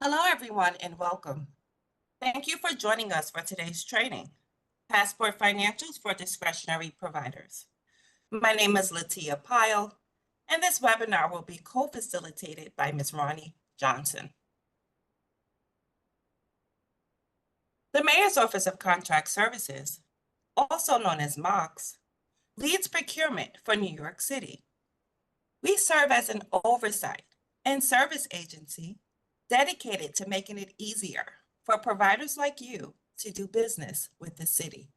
Hello, everyone, and welcome. Thank you for joining us for today's training, Passport Financials for Discretionary Providers. My name is Latia Pyle, and this webinar will be co-facilitated by Ms. Ronnie Johnson. The Mayor's Office of Contract Services, also known as MOCS, leads procurement for New York City. We serve as an oversight and service agency dedicated to making it easier for providers like you to do business with the city.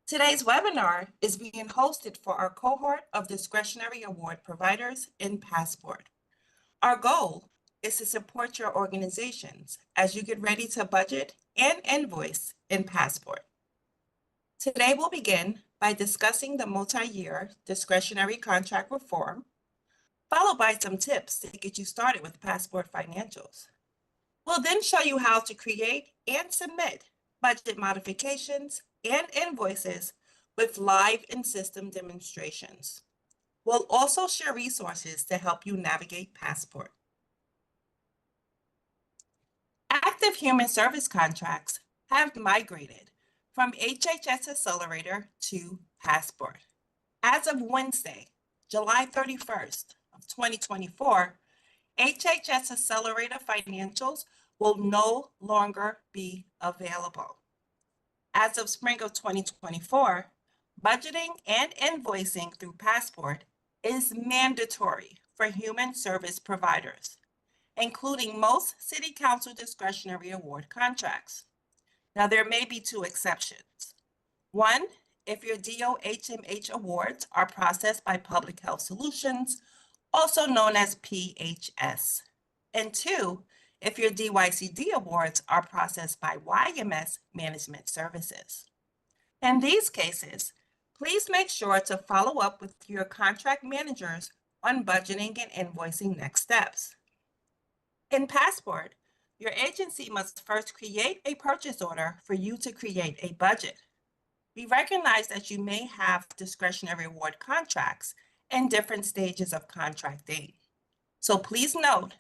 Today's webinar is being hosted for our cohort of discretionary award providers in Passport. Our goal is to support your organizations as you get ready to budget and invoice in Passport. Today we'll begin by discussing the multi-year discretionary contract reform, followed by some tips to get you started with Passport Financials. We'll then show you how to create and submit budget modifications and invoices with live in-system demonstrations. We'll also share resources to help you navigate Passport. Active human service contracts have migrated from HHS Accelerator to Passport. As of Wednesday, July 31st of 2024, HHS Accelerator Financials will no longer be available. As of spring of 2024, budgeting and invoicing through Passport is mandatory for human service providers, including most City Council discretionary award contracts. Now, there may be two exceptions. One, if your DOHMH awards are processed by Public Health Solutions, also known as PHS. And two, if your DYCD awards are processed by YMS Management Services. In these cases, please make sure to follow up with your contract managers on budgeting and invoicing next steps. In Passport, your agency must first create a purchase order for you to create a budget. We recognize that you may have discretionary award contracts in different stages of contracting. So please note,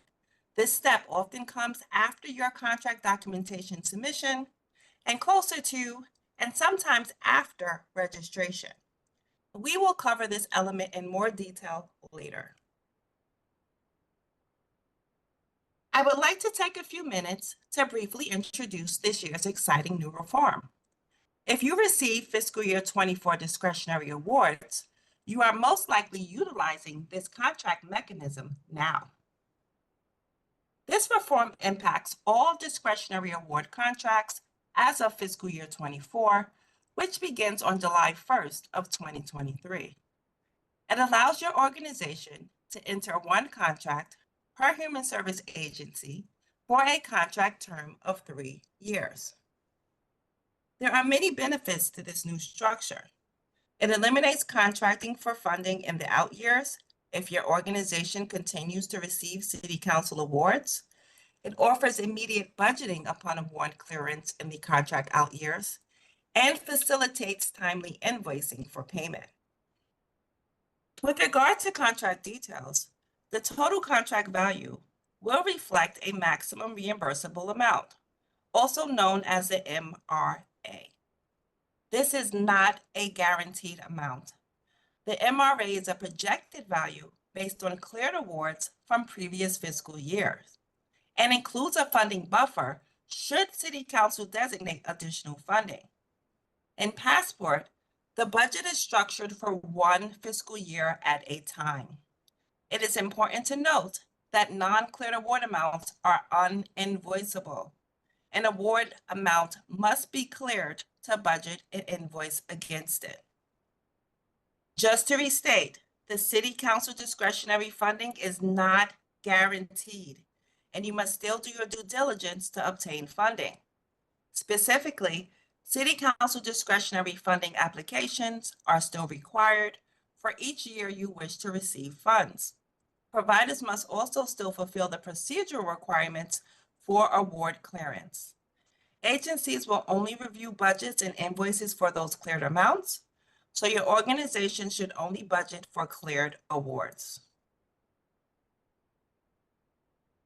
this step often comes after your contract documentation submission and closer to, and sometimes after, registration. We will cover this element in more detail later. I would like to take a few minutes to briefly introduce this year's exciting new reform. If you receive fiscal year 24 discretionary awards, you are most likely utilizing this contract mechanism now. This reform impacts all discretionary award contracts as of fiscal year 24, which begins on July 1st of 2023. It allows your organization to enter one contract per human service agency for a contract term of 3 years. There are many benefits to this new structure. It eliminates contracting for funding in the out years if your organization continues to receive City Council awards. It offers immediate budgeting upon award clearance in the contract out years and facilitates timely invoicing for payment. With regard to contract details, the total contract value will reflect a maximum reimbursable amount, also known as the MRA. This is not a guaranteed amount. The MRA is a projected value based on cleared awards from previous fiscal years and includes a funding buffer should City Council designate additional funding. In Passport, the budget is structured for one fiscal year at a time. It is important to note that non-cleared award amounts are uninvoiceable. An award amount must be cleared to budget and invoice against it. Just to restate, the City Council discretionary funding is not guaranteed, and you must still do your due diligence to obtain funding. Specifically, City Council discretionary funding applications are still required for each year you wish to receive funds. Providers must also still fulfill the procedural requirements for award clearance. Agencies will only review budgets and invoices for those cleared amounts, so your organization should only budget for cleared awards.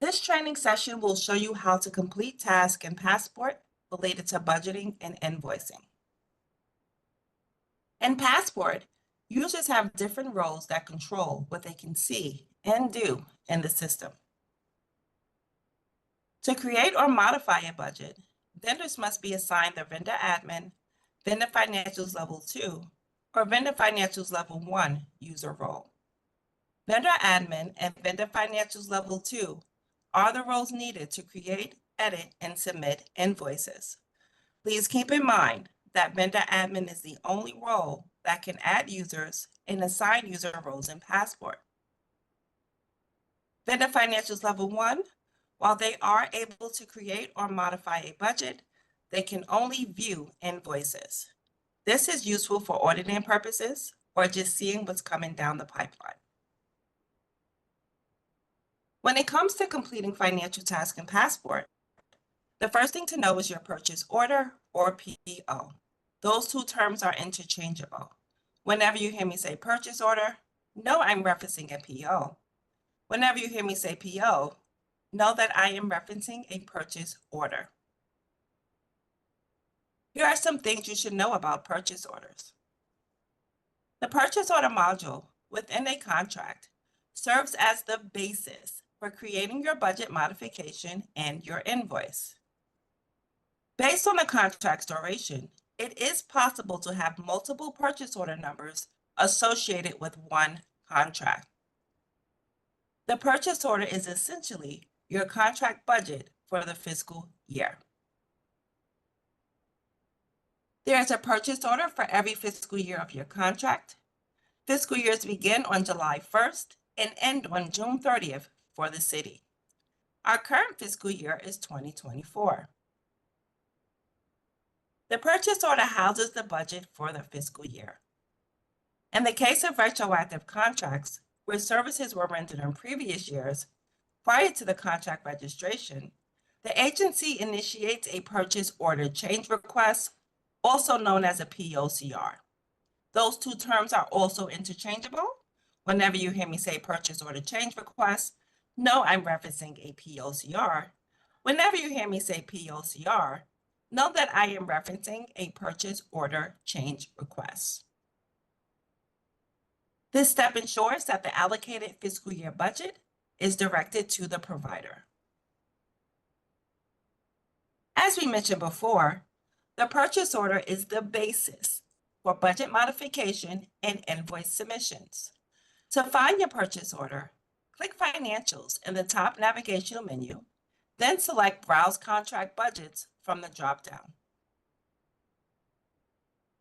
This training session will show you how to complete tasks in Passport related to budgeting and invoicing. In Passport, users have different roles that control what they can see and do in the system. To create or modify a budget, vendors must be assigned the Vendor Admin, Vendor Financials Level 2, or Vendor Financials Level 1 user role. Vendor Admin and Vendor Financials Level 2 are the roles needed to create, edit, and submit invoices. Please keep in mind that Vendor Admin is the only role that can add users and assign user roles in Passport. Vendor Financials Level 1, while they are able to create or modify a budget, they can only view invoices. This is useful for auditing purposes or just seeing what's coming down the pipeline. When it comes to completing financial tasks in Passport, the first thing to know is your purchase order or PO. Those two terms are interchangeable. Whenever you hear me say purchase order, know I'm referencing a PO. Whenever you hear me say PO, know that I am referencing a purchase order. Here are some things you should know about purchase orders. The purchase order module within a contract serves as the basis for creating your budget modification and your invoice. Based on the contract's duration, it is possible to have multiple purchase order numbers associated with one contract. The purchase order is essentially your contract budget for the fiscal year. There is a purchase order for every fiscal year of your contract. Fiscal years begin on July 1st and end on June 30th for the city. Our current fiscal year is 2024. The purchase order houses the budget for the fiscal year. In the case of retroactive contracts, where services were rendered in previous years, prior to the contract registration, the agency initiates a purchase order change request, also known as a POCR. Those two terms are also interchangeable. Whenever you hear me say purchase order change request, know I'm referencing a POCR. Whenever you hear me say POCR, know that I am referencing a purchase order change request. This step ensures that the allocated fiscal year budget is directed to the provider. As we mentioned before, the purchase order is the basis for budget modification and invoice submissions. To find your purchase order, click Financials in the top navigational menu, then select Browse Contract Budgets from the dropdown.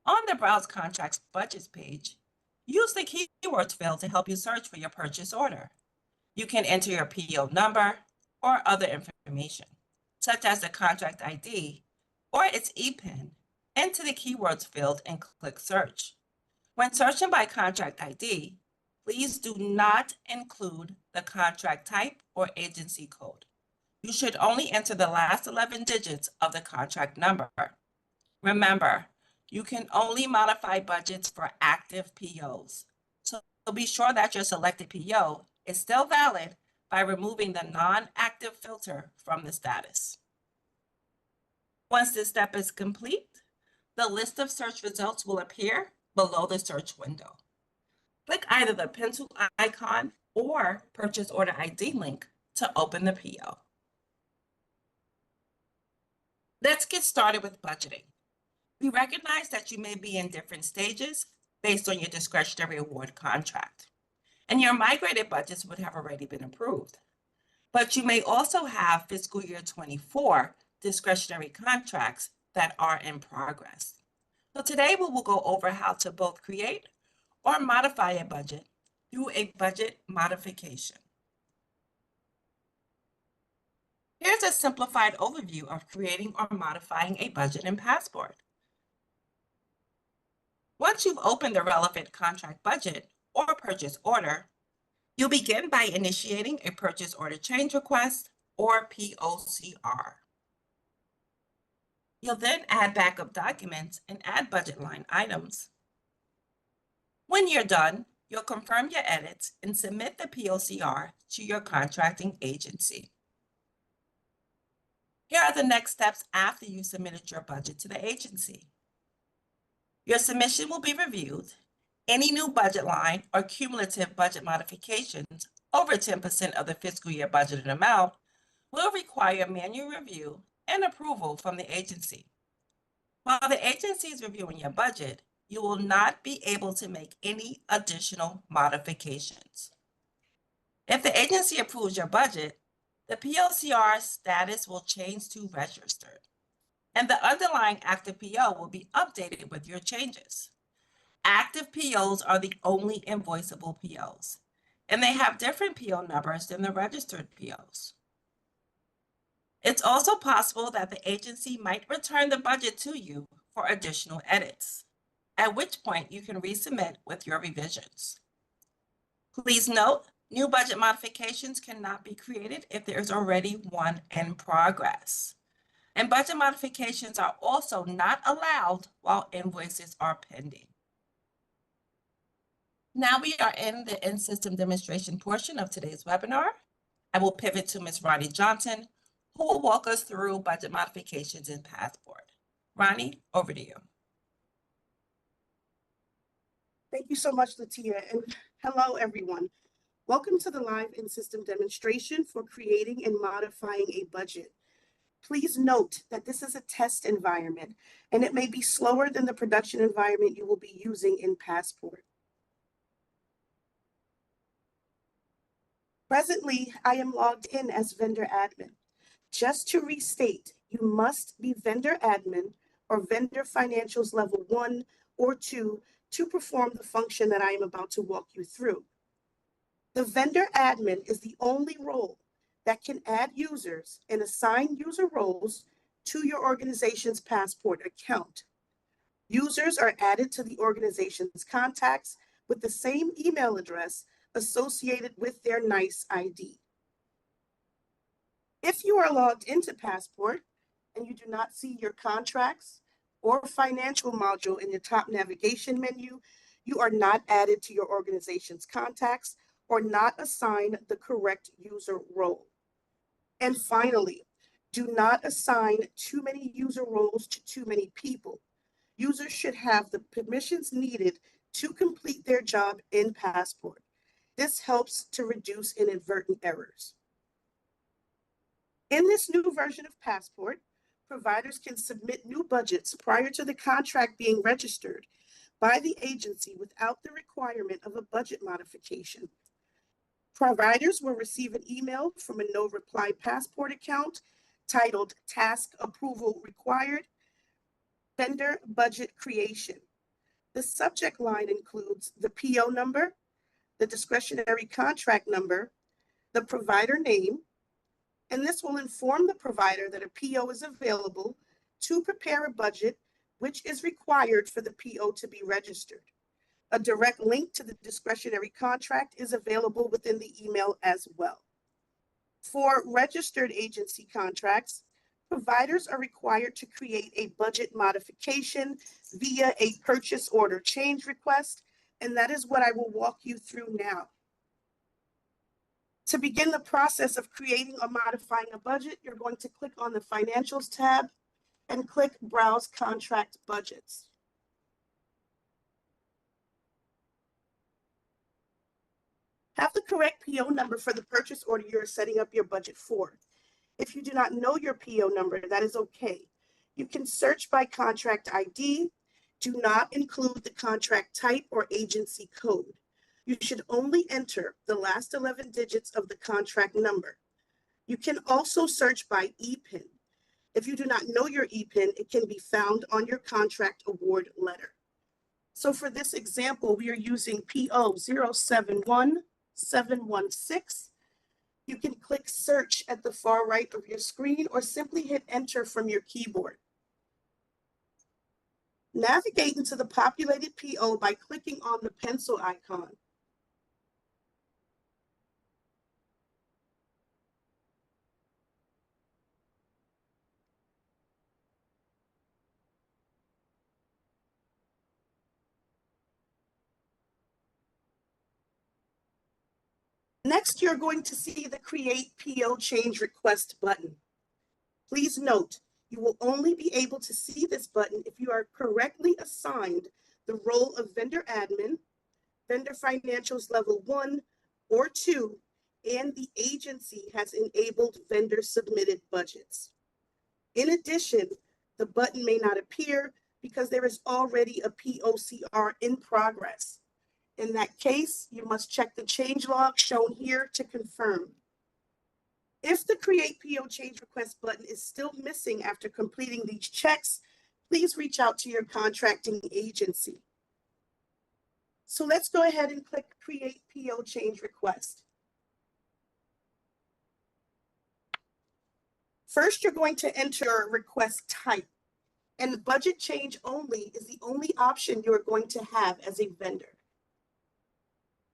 On the Browse Contracts Budgets page, use the keywords field to help you search for your purchase order. You can enter your PO number or other information, such as the contract ID or its EPIN, into the keywords field and click Search. When searching by contract ID, please do not include the contract type or agency code. You should only enter the last 11 digits of the contract number. Remember, you can only modify budgets for active POs. So be sure that your selected PO is still valid by removing the non-active filter from the status. Once this step is complete, the list of search results will appear below the search window. Click either the pencil icon or purchase order ID link to open the PO. Let's get started with budgeting. We recognize that you may be in different stages based on your discretionary award contract, and your migrated budgets would have already been approved. But you may also have fiscal year 24 discretionary contracts that are in progress. So today we will go over how to both create or modify a budget through a budget modification. Here's a simplified overview of creating or modifying a budget in Passport. Once you've opened the relevant contract budget or purchase order, you'll begin by initiating a purchase order change request or POCR. You'll then add backup documents and add budget line items. When you're done, you'll confirm your edits and submit the POCR to your contracting agency. Here are the next steps after you submitted your budget to the agency. Your submission will be reviewed. Any new budget line or cumulative budget modifications over 10% of the fiscal year budgeted amount will require manual review and approval from the agency. While the agency is reviewing your budget, you will not be able to make any additional modifications. If the agency approves your budget, the POCR status will change to registered, and the underlying active PO will be updated with your changes. Active POs are the only invoiceable POs, and they have different PO numbers than the registered POs. It's also possible that the agency might return the budget to you for additional edits, at which point you can resubmit with your revisions. Please note, new budget modifications cannot be created if there is already one in progress. And budget modifications are also not allowed while invoices are pending. Now we are in the in-system demonstration portion of today's webinar. I will pivot to Ms. Ronnie Johnson, who will walk us through budget modifications in Passport. Ronnie, over to you. Thank you so much, Latia, and hello, everyone. Welcome to the live in-system demonstration for creating and modifying a budget. Please note that this is a test environment, and it may be slower than the production environment you will be using in Passport. Presently, I am logged in as vendor admin. Just to restate, you must be vendor admin or vendor financials level 1 or 2 to perform the function that I am about to walk you through. The vendor admin is the only role that can add users and assign user roles to your organization's Passport account. Users are added to the organization's contacts with the same email address associated with their NICE ID. If you are logged into Passport and you do not see your contracts or financial module in the top navigation menu, you are not added to your organization's contacts or not assigned the correct user role. And finally, do not assign too many user roles to too many people. Users should have the permissions needed to complete their job in Passport. This helps to reduce inadvertent errors. In this new version of Passport, providers can submit new budgets prior to the contract being registered by the agency without the requirement of a budget modification. Providers will receive an email from a no-reply Passport account titled Task Approval Required, Vendor Budget Creation. The subject line includes the PO number, the discretionary contract number, the provider name, and this will inform the provider that a PO is available to prepare a budget which is required for the PO to be registered. A direct link to the discretionary contract is available within the email as well. For registered agency contracts, providers are required to create a budget modification via a purchase order change request, and that is what I will walk you through now. To begin the process of creating or modifying a budget, you're going to click on the Financials tab and click Browse Contract Budgets. Have the correct PO number for the purchase order you're setting up your budget for. If you do not know your PO number, that is okay. You can search by contract ID. Do not include the contract type or agency code. You should only enter the last 11 digits of the contract number. You can also search by EPIN. If you do not know your EPIN, it can be found on your contract award letter. So for this example, we are using PO 071716. You can click search at the far right of your screen or simply hit enter from your keyboard. Navigate into the populated PO by clicking on the pencil icon. Next, you're going to see the Create PO Change Request button. Please note, you will only be able to see this button if you are correctly assigned the role of vendor admin, vendor financials level 1 or 2, and the agency has enabled vendor submitted budgets. In addition, the button may not appear because there is already a POCR in progress. In that case, you must check the change log shown here to confirm. If the Create PO Change Request button is still missing after completing these checks, please reach out to your contracting agency. So let's go ahead and click Create PO Change Request. First, you're going to enter your request type, and budget change only is the only option you're going to have as a vendor.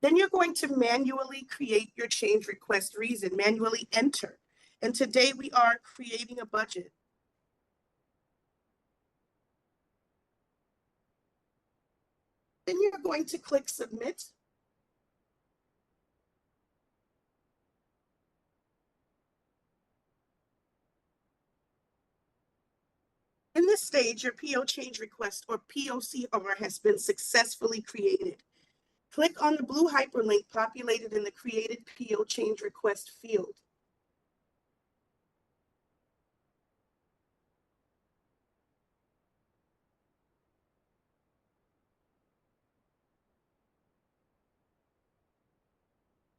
Then you're going to manually create your change request reason, manually enter. And today we are creating a budget. Then you're going to click Submit. In this stage, your PO change request or POCR has been successfully created. Click on the blue hyperlink populated in the Created PO Change Request field.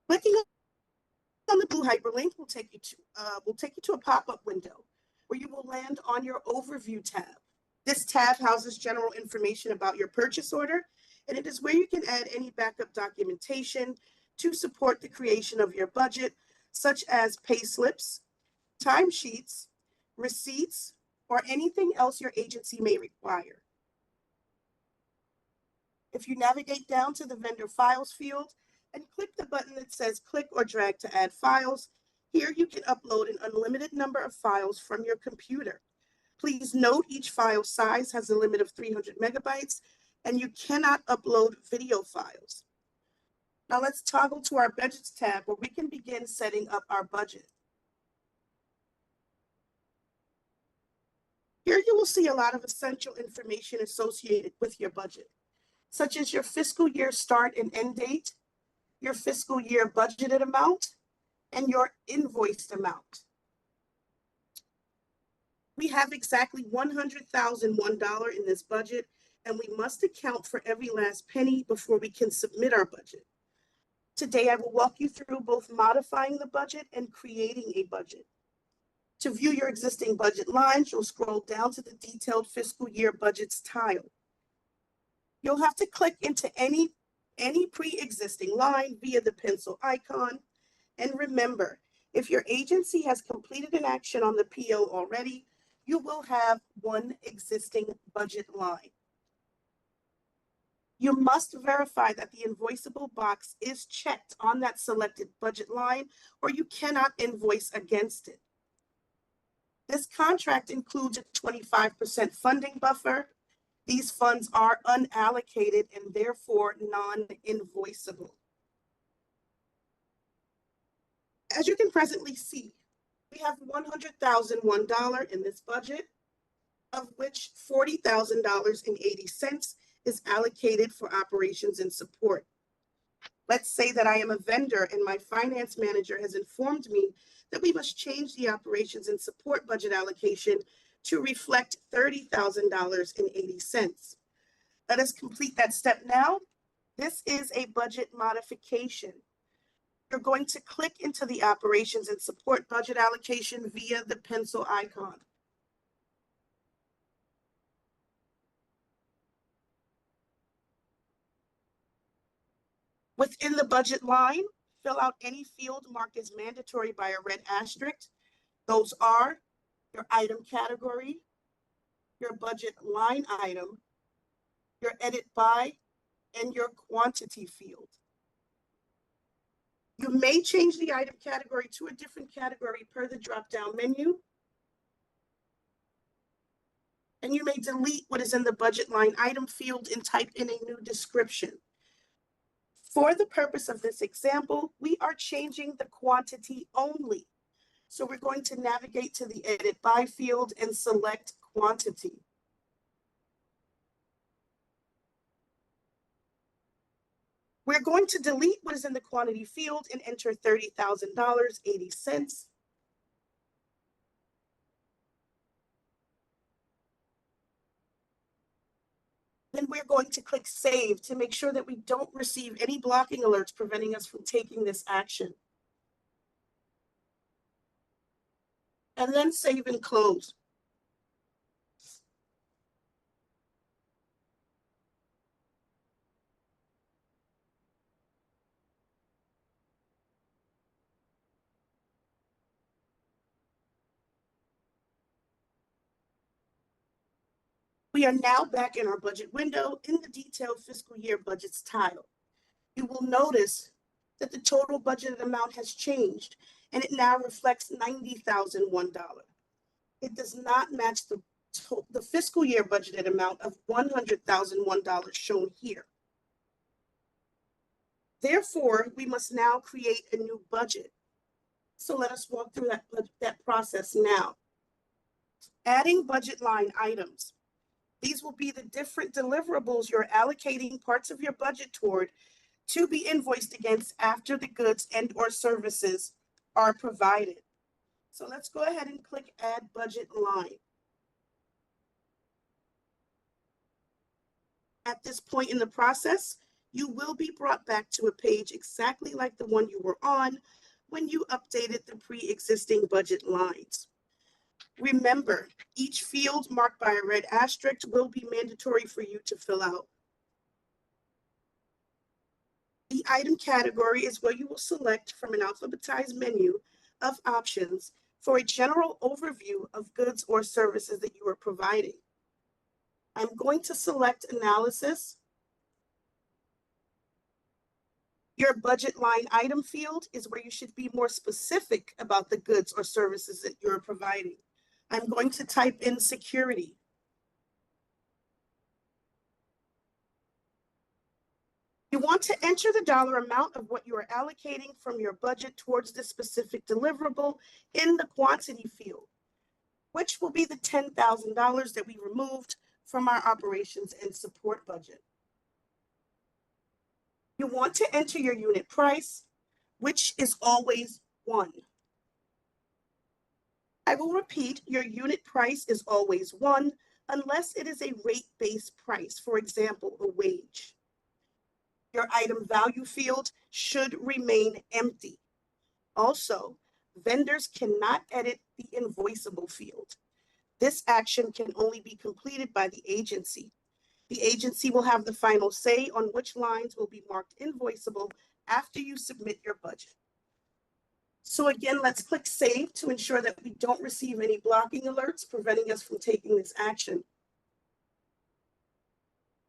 Clicking on the blue hyperlink will take you to a pop-up window where you will land on your Overview tab. This tab houses general information about your purchase order, and it is where you can add any backup documentation to support the creation of your budget, such as pay slips, timesheets, receipts, or anything else your agency may require. If you navigate down to the Vendor Files field and click the button that says Click or Drag to add files, here you can upload an unlimited number of files from your computer. Please note each file size has a limit of 300 megabytes, and you cannot upload video files. Now let's toggle to our Budgets tab where we can begin setting up our budget. Here you will see a lot of essential information associated with your budget, such as your fiscal year start and end date, your fiscal year budgeted amount, and your invoiced amount. We have exactly $100,001 in this budget, and we must account for every last penny before we can submit our budget. Today, I will walk you through both modifying the budget and creating a budget. To view your existing budget lines, you'll scroll down to the Detailed Fiscal Year Budgets tile. You'll have to click into any pre-existing line via the pencil icon. And remember, if your agency has completed an action on the PO already, you will have one existing budget line. You must verify that the invoiceable box is checked on that selected budget line, or you cannot invoice against it. This contract includes a 25% funding buffer. These funds are unallocated and therefore non-invoiceable. As you can presently see, we have $100,001 in this budget, of which $40,000.80 is allocated for operations and support. Let's say that I am a vendor and my finance manager has informed me that we must change the operations and support budget allocation to reflect $30,000.80. Let us complete that step now. This is a budget modification. You're going to click into the operations and support budget allocation via the pencil icon. Within the budget line, fill out any field marked as mandatory by a red asterisk. Those are your item category, your budget line item, your edit by, and your quantity field. You may change the item category to a different category per the drop-down menu. And you may delete what is in the budget line item field and type in a new description. For the purpose of this example, we are changing the quantity only. So we're going to navigate to the Edit By field and select Quantity. We're going to delete what is in the quantity field and enter $30,000.80. Then we're going to click Save to make sure that we don't receive any blocking alerts preventing us from taking this action. And then save and close. We are now back in our budget window in the Detailed Fiscal Year Budgets tile. You will notice that the total budgeted amount has changed, and it now reflects $90,001. It does not match the fiscal year budgeted amount of $100,001 shown here. Therefore, we must now create a new budget. So let us walk through that process now. Adding budget line items. These will be the different deliverables you're allocating parts of your budget toward to be invoiced against after the goods and or services are provided. So let's go ahead and click Add Budget Line. At this point in the process, you will be brought back to a page exactly like the one you were on when you updated the pre-existing budget lines. Remember, each field marked by a red asterisk will be mandatory for you to fill out. The item category is where you will select from an alphabetized menu of options for a general overview of goods or services that you are providing. I'm going to select Analysis. Your budget line item field is where you should be more specific about the goods or services that you're providing. I'm going to type in Security. You want to enter the dollar amount of what you are allocating from your budget towards the specific deliverable in the quantity field, which will be the $10,000 that we removed from our operations and support budget. You want to enter your unit price, which is always 1. I will repeat, your unit price is always 1 unless it is a rate-based price, for example, a wage. Your item value field should remain empty. Also, vendors cannot edit the invoiceable field. This action can only be completed by the agency. The agency will have the final say on which lines will be marked invoiceable after you submit your budget. So again, let's click Save to ensure that we don't receive any blocking alerts preventing us from taking this action.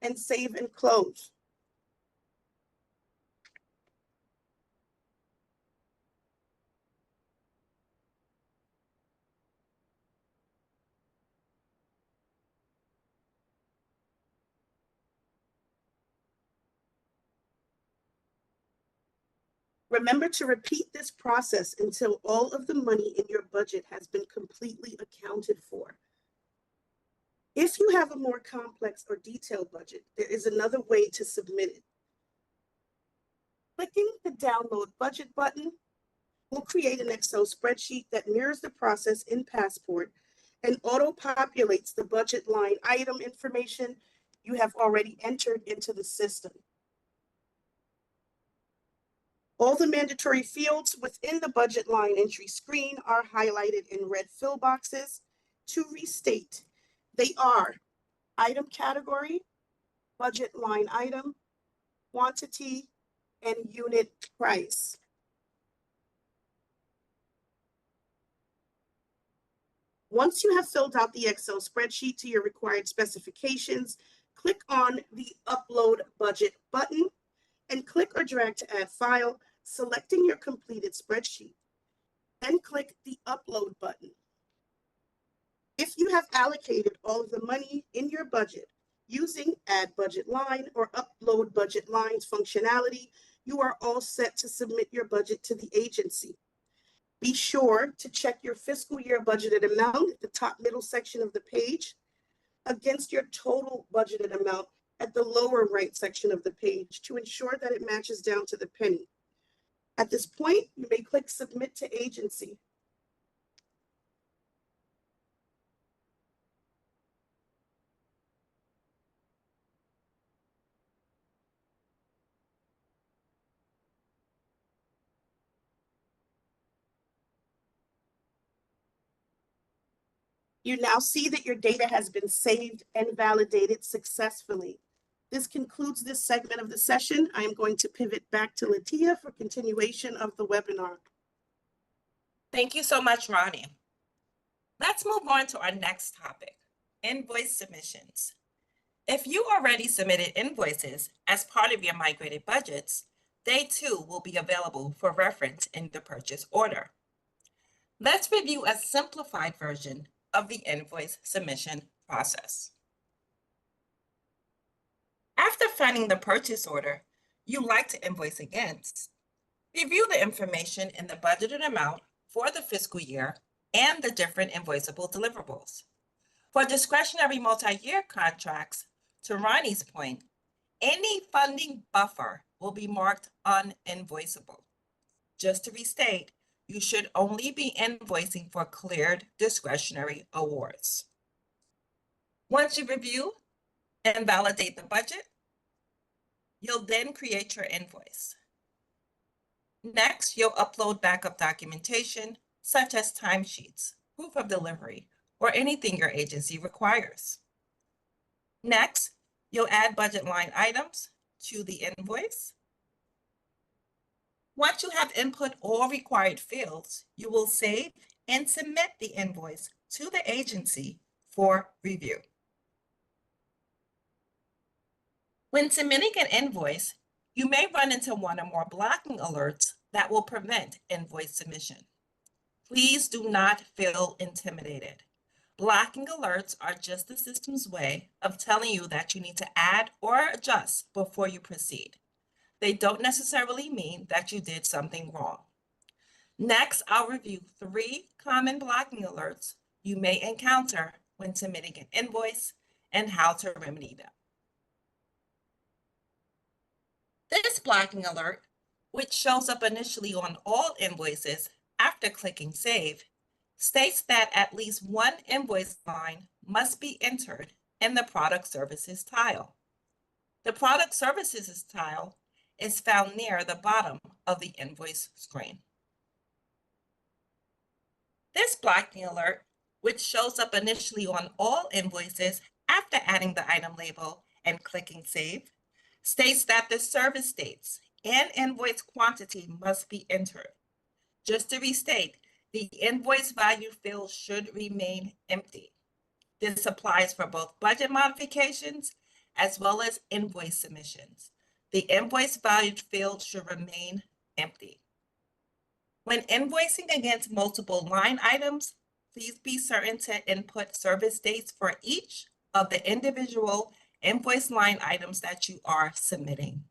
And save and close. Remember to repeat this process until all of the money in your budget has been completely accounted for. If you have a more complex or detailed budget, there is another way to submit it. Clicking the Download Budget button will create an Excel spreadsheet that mirrors the process in Passport and auto-populates the budget line item information you have already entered into the system. All the mandatory fields within the budget line entry screen are highlighted in red fill boxes. To restate, they are item category, budget line item, quantity, and unit price. Once you have filled out the Excel spreadsheet to your required specifications, click on the Upload Budget button and click or drag to add file, selecting your completed spreadsheet. Then click the Upload button. If you have allocated all of the money in your budget using Add Budget Line or Upload Budget Lines functionality, you are all set to submit your budget to the agency. Be sure to check your fiscal year budgeted amount at the top middle section of the page against your total budgeted amount at the lower right section of the page to ensure that it matches down to the penny. At this point, you may click Submit to Agency. You now see that your data has been saved and validated successfully. This concludes this segment of the session. I am going to pivot back to Latia for continuation of the webinar. Thank you so much, Ronnie. Let's move on to our next topic, invoice submissions. If you already submitted invoices as part of your migrated budgets, they too will be available for reference in the purchase order. Let's review a simplified version of the invoice submission process. After finding the purchase order you'd like to invoice against, review the information in the budgeted amount for the fiscal year and the different invoiceable deliverables. For discretionary multi-year contracts, to Ronnie's point, any funding buffer will be marked uninvoiceable. Just to restate, you should only be invoicing for cleared discretionary awards. Once you review and validate the budget, you'll then create your invoice. Next, you'll upload backup documentation such as timesheets, proof of delivery, or anything your agency requires. Next, you'll add budget line items to the invoice. Once you have input all required fields, you will save and submit the invoice to the agency for review. When submitting an invoice, you may run into one or more blocking alerts that will prevent invoice submission. Please do not feel intimidated. Blocking alerts are just the system's way of telling you that you need to add or adjust before you proceed. They don't necessarily mean that you did something wrong. Next, I'll review 3 common blocking alerts you may encounter when submitting an invoice and how to remedy them. This blocking alert, which shows up initially on all invoices after clicking Save, states that at least one invoice line must be entered in the Product Services tile. The Product Services tile is found near the bottom of the invoice screen. This blocking alert, which shows up initially on all invoices after adding the item label and clicking Save, states that the service dates and invoice quantity must be entered. Just to restate, the invoice value field should remain empty. This applies for both budget modifications as well as invoice submissions. The invoice value field should remain empty. When invoicing against multiple line items, please be certain to input service dates for each of the individual invoice line items that you are submitting.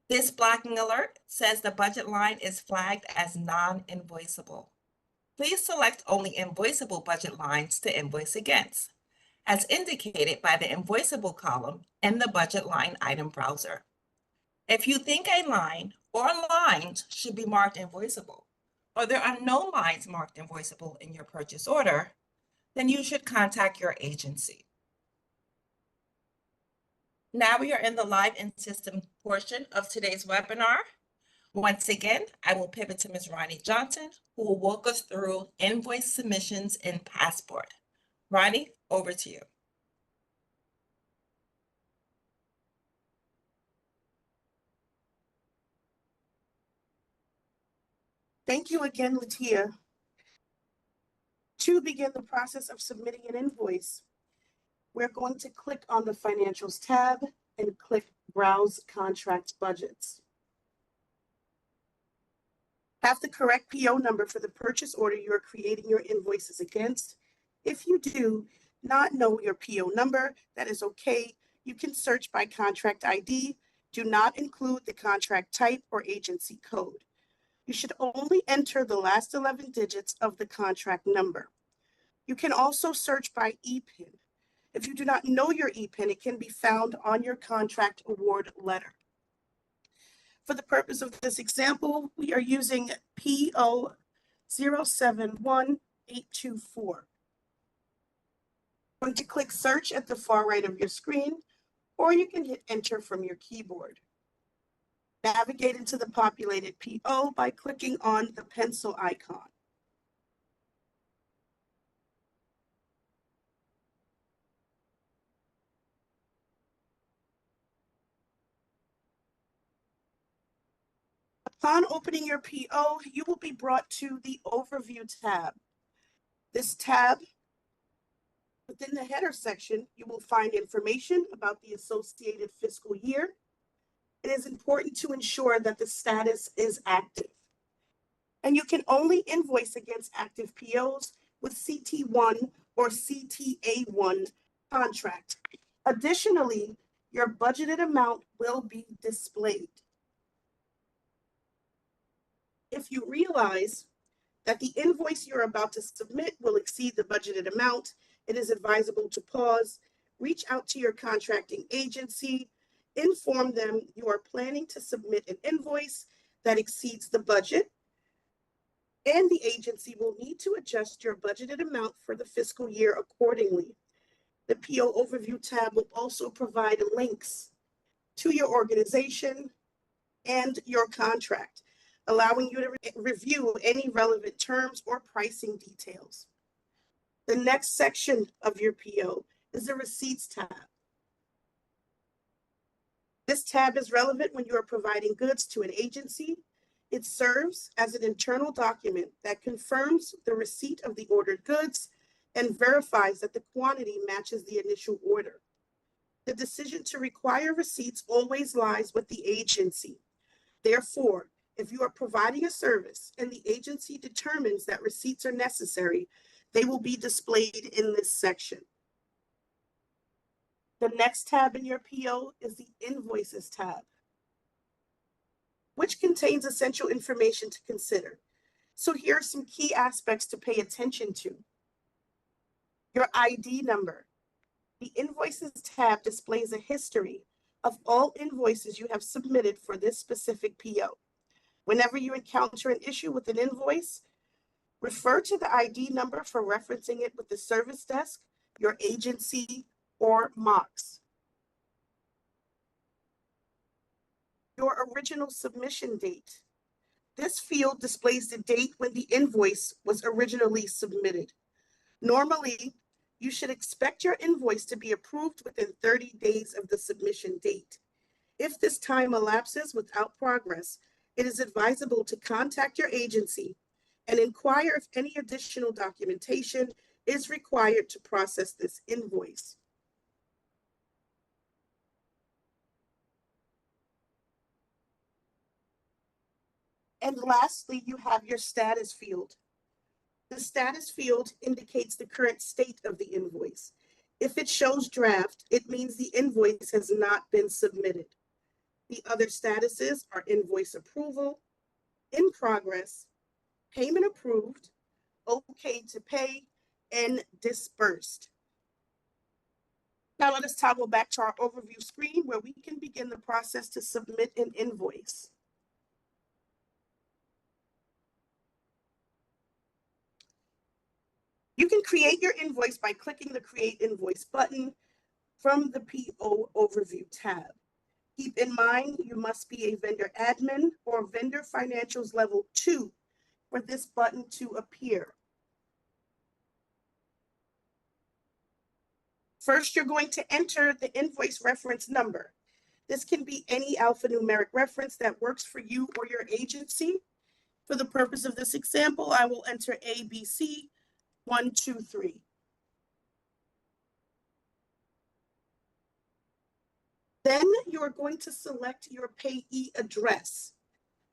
This blocking alert says the budget line is flagged as non-invoiceable. Please select only invoiceable budget lines to invoice against, as indicated by the invoiceable column in the budget line item browser. If you think a line or lines should be marked invoiceable, or there are no lines marked invoiceable in your purchase order, then you should contact your agency. Now we are in the live in-system portion of today's webinar. Once again, I will pivot to Ms. Ronnie Johnson, who will walk us through invoice submissions in Passport. Ronnie, over to you. Thank you again, Latia. To begin the process of submitting an invoice, we're going to click on the Financials tab and click Browse Contract Budgets. Have the correct PO number for the purchase order you're creating your invoices against. If you do not know your PO number, that is okay. You can search by contract ID. Do not include the contract type or agency code. You should only enter the last 11 digits of the contract number. You can also search by EPIN. If you do not know your EPIN, it can be found on your contract award letter. For the purpose of this example, we are using PO 071824. I'm going to click search at the far right of your screen, or you can hit enter from your keyboard. Navigate into the populated PO by clicking on the pencil icon. Upon opening your PO, you will be brought to the Overview tab. This tab, within the header section, you will find information about the associated fiscal year. It is important to ensure that the status is active. And you can only invoice against active POs with CT1 or CTA1 contract. Additionally, your budgeted amount will be displayed. If you realize that the invoice you're about to submit will exceed the budgeted amount, it is advisable to pause, reach out to your contracting agency, inform them you are planning to submit an invoice that exceeds the budget, and the agency will need to adjust your budgeted amount for the fiscal year accordingly. The PO Overview tab will also provide links to your organization and your contract, allowing you to review any relevant terms or pricing details. The next section of your PO is the Receipts tab. This tab is relevant when you are providing goods to an agency. It serves as an internal document that confirms the receipt of the ordered goods and verifies that the quantity matches the initial order. The decision to require receipts always lies with the agency. Therefore, if you are providing a service and the agency determines that receipts are necessary, they will be displayed in this section. The next tab in your PO is the Invoices tab, which contains essential information to consider. So here are some key aspects to pay attention to. Your ID number. The Invoices tab displays a history of all invoices you have submitted for this specific PO. Whenever you encounter an issue with an invoice, refer to the ID number for referencing it with the service desk, your agency, or MOX. Your original submission date. This field displays the date when the invoice was originally submitted. Normally, you should expect your invoice to be approved within 30 days of the submission date. If this time elapses without progress, it is advisable to contact your agency and inquire if any additional documentation is required to process this invoice. And lastly, you have your status field. The status field indicates the current state of the invoice. If it shows draft, it means the invoice has not been submitted. The other statuses are invoice approval, in progress, payment approved, okay to pay, and dispersed. Now let us toggle back to our overview screen where we can begin the process to submit an invoice. You can create your invoice by clicking the Create Invoice button from the PO Overview tab. Keep in mind, you must be a vendor admin or vendor financials level 2 for this button to appear. First, you're going to enter the invoice reference number. This can be any alphanumeric reference that works for you or your agency. For the purpose of this example, I will enter ABC 123. Then you are going to select your payee address.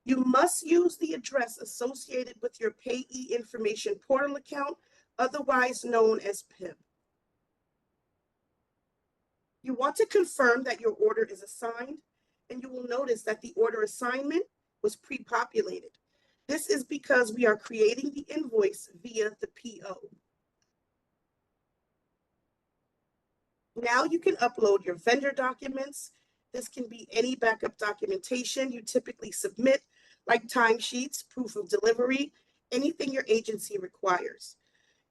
You must use the address associated with your payee information portal account, otherwise known as PIP. You want to confirm that your order is assigned, and you will notice that the order assignment was pre-populated. This is because we are creating the invoice via the PO. Now you can upload your vendor documents. This can be any backup documentation you typically submit, like timesheets, proof of delivery, anything your agency requires.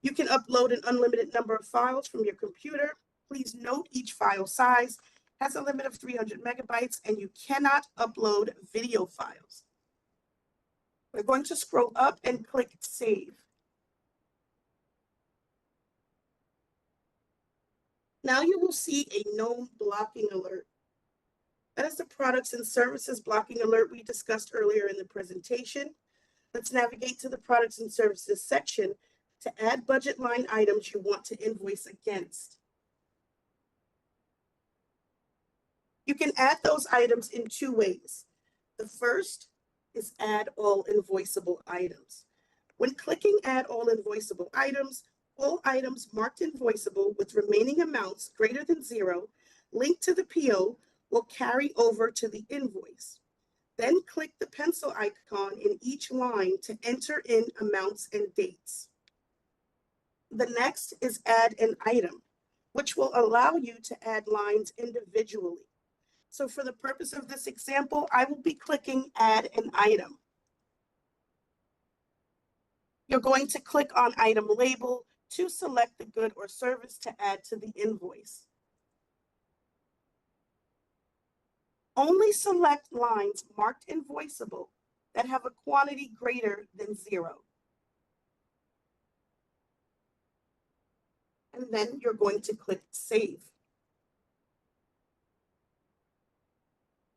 You can upload an unlimited number of files from your computer. Please note each file size has a limit of 300 megabytes and you cannot upload video files. We're going to scroll up and click Save. Now you will see a known blocking alert. That is the products and services blocking alert we discussed earlier in the presentation. Let's navigate to the products and services section to add budget line items you want to invoice against. You can add those items in two ways. The first is add all invoiceable items. When clicking add all invoiceable items, all items marked invoiceable with remaining amounts greater than 0 linked to the PO will carry over to the invoice. Then click the pencil icon in each line to enter in amounts and dates. The next is add an item, which will allow you to add lines individually. So for the purpose of this example, I will be clicking add an item. You're going to click on item label to select the good or service to add to the invoice. Only select lines marked invoiceable that have a quantity greater than 0. And then you're going to click Save.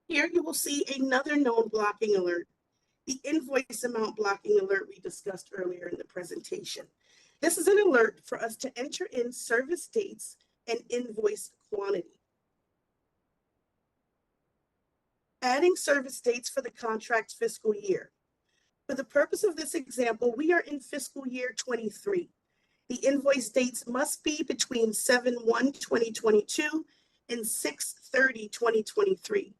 Here you will see another known blocking alert, the invoice amount blocking alert we discussed earlier in the presentation. This is an alert for us to enter in service dates and invoice quantity. Adding service dates for the contract fiscal year. For the purpose of this example, we are in fiscal year 23. The invoice dates must be between 7/1/2022 and 6/30/2023.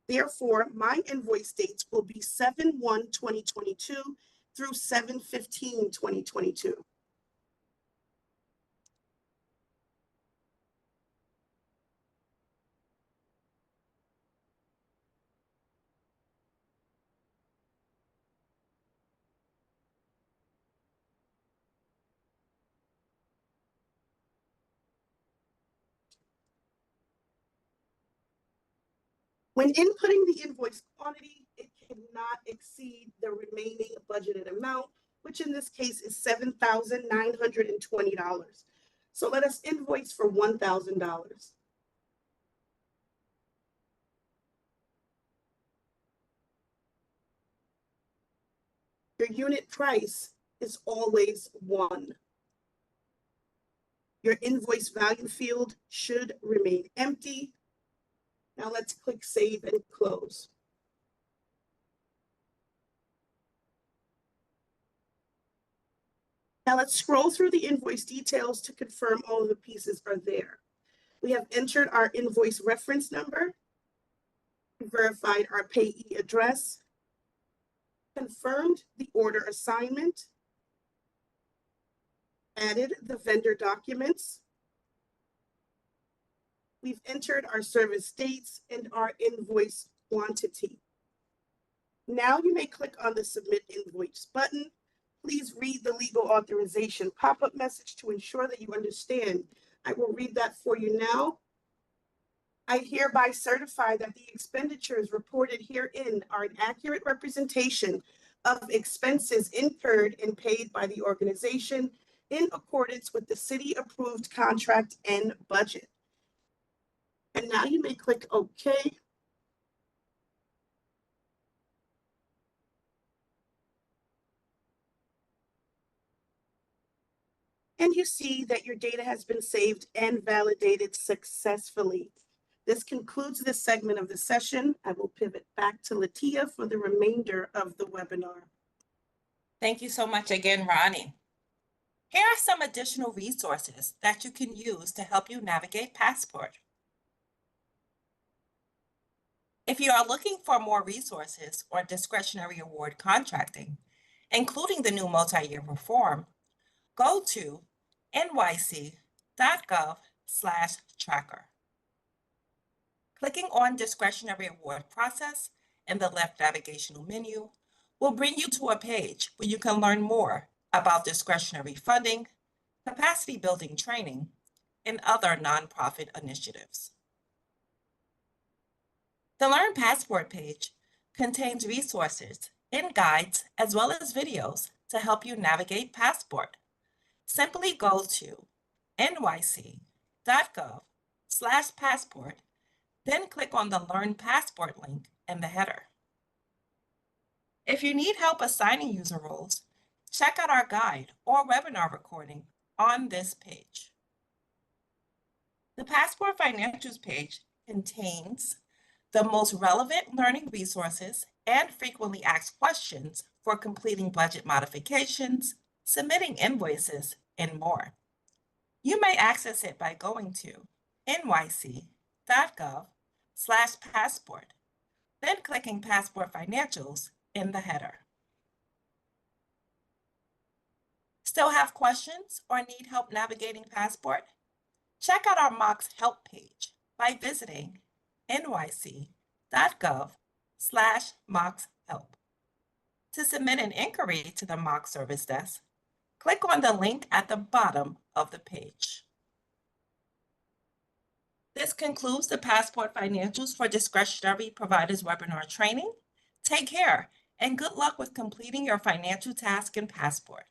Therefore, my invoice dates will be 7/1/2022 through 7/15/2022. When inputting the invoice quantity, it cannot exceed the remaining budgeted amount, which in this case is $7,920. So let us invoice for $1,000. Your unit price is always 1. Your invoice value field should remain empty. Now let's click Save and Close. Now let's scroll through the invoice details to confirm all of the pieces are there. We have entered our invoice reference number, verified our payee address, confirmed the order assignment, added the vendor documents. We've entered our service dates and our invoice quantity. Now you may click on the Submit Invoice button. Please read the legal authorization pop-up message to ensure that you understand. I will read that for you now. I hereby certify that the expenditures reported herein are an accurate representation of expenses incurred and paid by the organization in accordance with the city-approved contract and budget. And now you may click OK. And you see that your data has been saved and validated successfully. This concludes this segment of the session. I will pivot back to Latia for the remainder of the webinar. Thank you so much again, Ronnie. Here are some additional resources that you can use to help you navigate Passport. If you are looking for more resources or discretionary award contracting, including the new multi-year reform, go to nyc.gov/tracker. Clicking on Discretionary Award Process in the left navigational menu will bring you to a page where you can learn more about discretionary funding, capacity building training, and other nonprofit initiatives. The Learn Passport page contains resources and guides as well as videos to help you navigate Passport. Simply go to nyc.gov/passport, then click on the Learn Passport link in the header. If you need help assigning user roles, check out our guide or webinar recording on this page. The Passport Financials page contains the most relevant learning resources and frequently asked questions for completing budget modifications, submitting invoices, and more. You may access it by going to nyc.gov/passport, then clicking Passport Financials in the header. Still have questions or need help navigating Passport? Check out our Mox Help page by visiting nyc.gov/moxhelp. To submit an inquiry to the Mox Service Desk, click on the link at the bottom of the page. This concludes the Passport Financials for Discretionary Providers webinar training. Take care and good luck with completing your financial task in Passport.